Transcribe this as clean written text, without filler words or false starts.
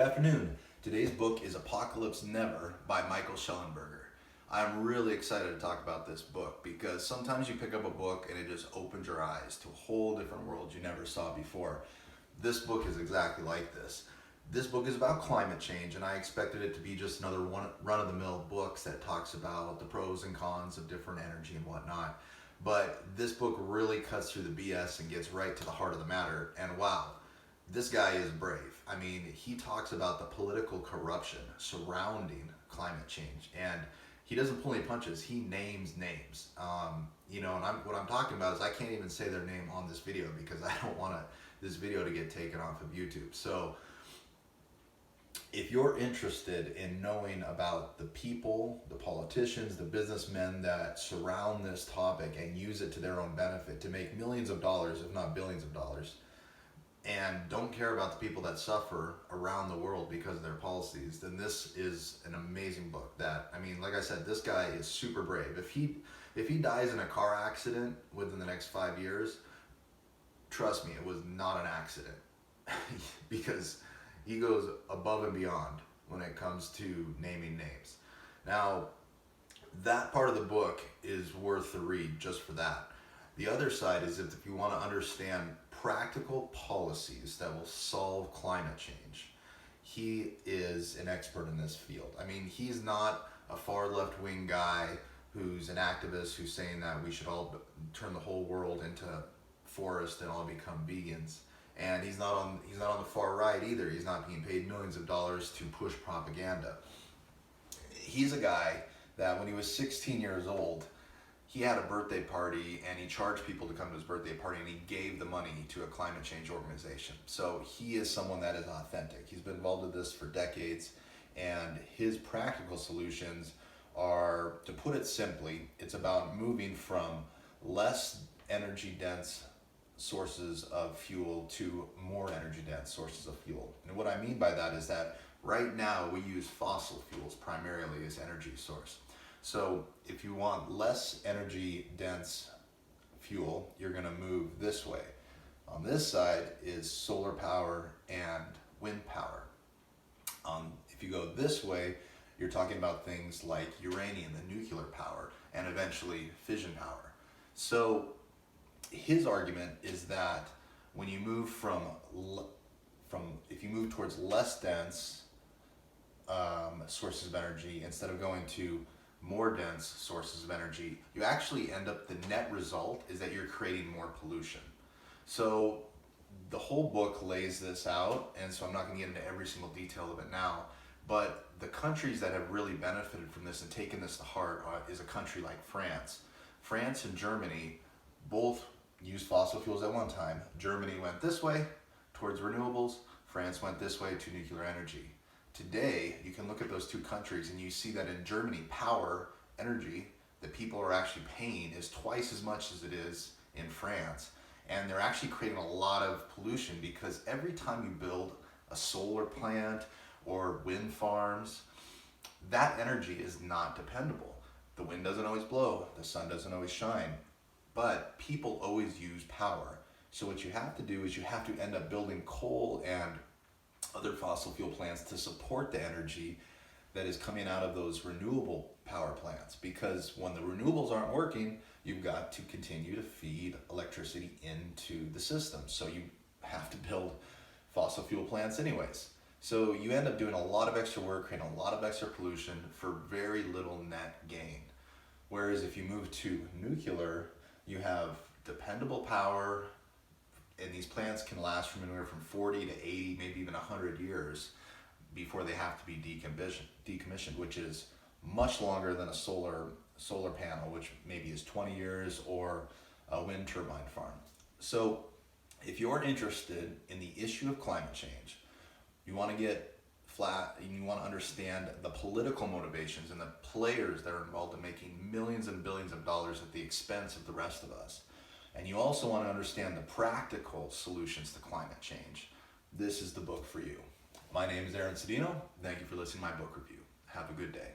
Good afternoon. Today's book is Apocalypse Never by Michael Shellenberger. I'm really excited to talk about this book because sometimes you pick up a book and it just opens your eyes to a whole different world you never saw before. This book is exactly like this. This book is about climate change, and I expected it to be just another run-of-the-mill books that talks about the pros and cons of different energy and whatnot. But this book really cuts through the BS and gets right to the heart of the matter, and wow. This guy is brave. I mean, he talks about the political corruption surrounding climate change, and he doesn't pull any punches. He names names. What I'm talking about is I can't even say their name on this video because I don't want this video to get taken off of YouTube. So if you're interested in knowing about the people, the politicians, the businessmen that surround this topic and use it to their own benefit to make millions of dollars, if not billions of dollars, and don't care about the people that suffer around the world because of their policies, then this is an amazing book. Like I said, this guy is super brave. If he dies in a car accident within the next 5 years, trust me, it was not an accident because he goes above and beyond when it comes to naming names. Now, that part of the book is worth the read just for that. The other side is if you want to understand practical policies that will solve climate change, he is an expert in this field. I mean, he's not a far left-wing guy who's an activist who's saying that we should all turn the whole world into forest and all become vegans. And he's not on the far right either. He's not being paid millions of dollars to push propaganda. He's a guy that when he was 16 years old, he had a birthday party and he charged people to come to his birthday party, and he gave the money to a climate change organization. So he is someone that is authentic. He's been involved with this for decades, and his practical solutions are, to put it simply, it's about moving from less energy dense sources of fuel to more energy dense sources of fuel. And what I mean by that is that right now we use fossil fuels primarily as energy source. So if you want less energy dense fuel, you're going to move this way. On this side is solar power and wind power. If you go this way, you're talking about things like uranium and nuclear power, and eventually fission power. So his argument is that when you move if you move towards less dense sources of energy, instead of going to more dense sources of energy, you actually end up, the net result is that you're creating more pollution. So the whole book lays this out, and so I'm not going to get into every single detail of it now, but the countries that have really benefited from this and taken this to heart is a country like France. France and Germany both used fossil fuels at one time. Germany went this way towards renewables, France went this way to nuclear energy. Today, you can look at those two countries and you see that in Germany, power, energy that people are actually paying is twice as much as it is in France. And they're actually creating a lot of pollution because every time you build a solar plant or wind farms, that energy is not dependable. The wind doesn't always blow, the sun doesn't always shine, but people always use power. So what you have to do is you have to end up building coal and other fossil fuel plants to support the energy that is coming out of those renewable power plants, because when the renewables aren't working, you've got to continue to feed electricity into the system. So you have to build fossil fuel plants anyways. So you end up doing a lot of extra work, creating a lot of extra pollution for very little net gain. Whereas if you move to nuclear, you have dependable power, and these plants can last from anywhere from 40 to 80, maybe even 100 years before they have to be decommissioned, which is much longer than a solar panel, which maybe is 20 years, or a wind turbine farm. So if you're interested in the issue of climate change, you want to get flat, and you want to understand the political motivations and the players that are involved in making millions and billions of dollars at the expense of the rest of us, and you also want to understand the practical solutions to climate change, this is the book for you. My name is Aaron Cedino. Thank you for listening to my book review. Have a good day.